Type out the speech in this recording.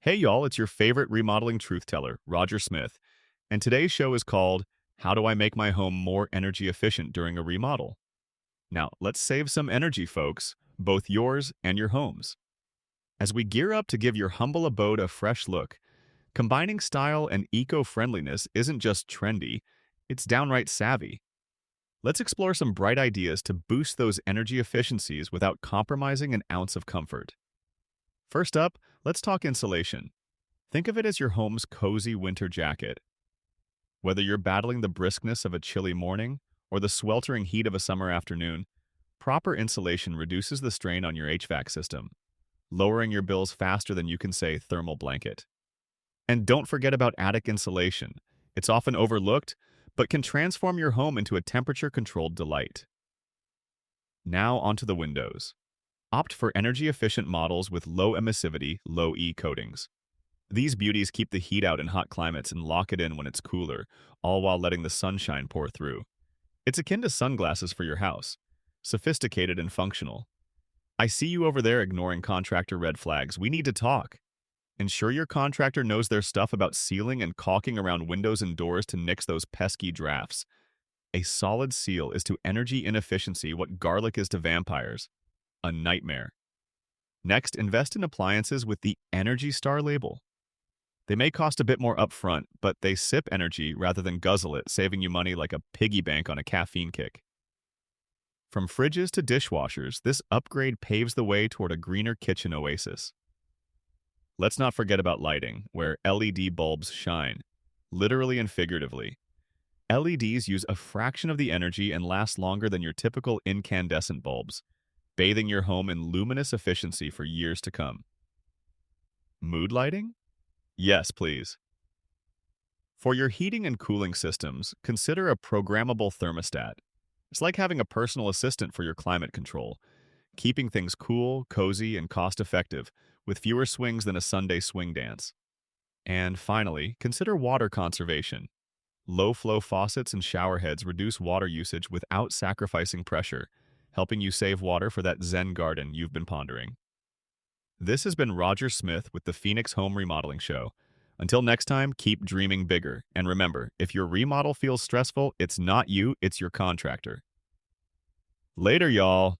Hey y'all, it's your favorite remodeling truth teller, Roger Smith, and today's show is called How Do I Make My Home More Energy Efficient During a Remodel? Now, let's save some energy, folks, both yours and your home's. As we gear up to give your humble abode a fresh look, combining style and eco-friendliness isn't just trendy, it's downright savvy. Let's explore some bright ideas to boost those energy efficiencies without compromising an ounce of comfort. First up, let's talk insulation. Think of it as your home's cozy winter jacket. Whether you're battling the briskness of a chilly morning or the sweltering heat of a summer afternoon, proper insulation reduces the strain on your HVAC system, lowering your bills faster than you can say thermal blanket. And don't forget about attic insulation. It's often overlooked, but can transform your home into a temperature-controlled delight. Now onto the windows. Opt for energy-efficient models with low emissivity, low E coatings. These beauties keep the heat out in hot climates and lock it in when it's cooler, all while letting the sunshine pour through. It's akin to sunglasses for your house, sophisticated and functional. I see you over there ignoring contractor red flags. We need to talk. Ensure your contractor knows their stuff about sealing and caulking around windows and doors to nix those pesky drafts. A solid seal is to energy inefficiency what garlic is to vampires. A nightmare. Next, invest in appliances with the Energy Star label. They may cost a bit more upfront, but they sip energy rather than guzzle it, saving you money like a piggy bank on a caffeine kick. From fridges to dishwashers, this upgrade paves the way toward a greener kitchen oasis. Let's not forget about lighting, where LED bulbs shine, literally and figuratively. LEDs use a fraction of the energy and last longer than your typical incandescent bulbs, bathing your home in luminous efficiency for years to come. Mood lighting? Yes, please. For your heating and cooling systems, consider a programmable thermostat. It's like having a personal assistant for your climate control, keeping things cool, cozy, and cost-effective, with fewer swings than a Sunday swing dance. And finally, consider water conservation. Low-flow faucets and shower heads reduce water usage without sacrificing pressure, helping you save water for that Zen garden you've been pondering. This has been Roger Smith with the Phoenix Home Remodeling Show. Until next time, keep dreaming bigger. And remember, if your remodel feels stressful, it's not you, it's your contractor. Later, y'all.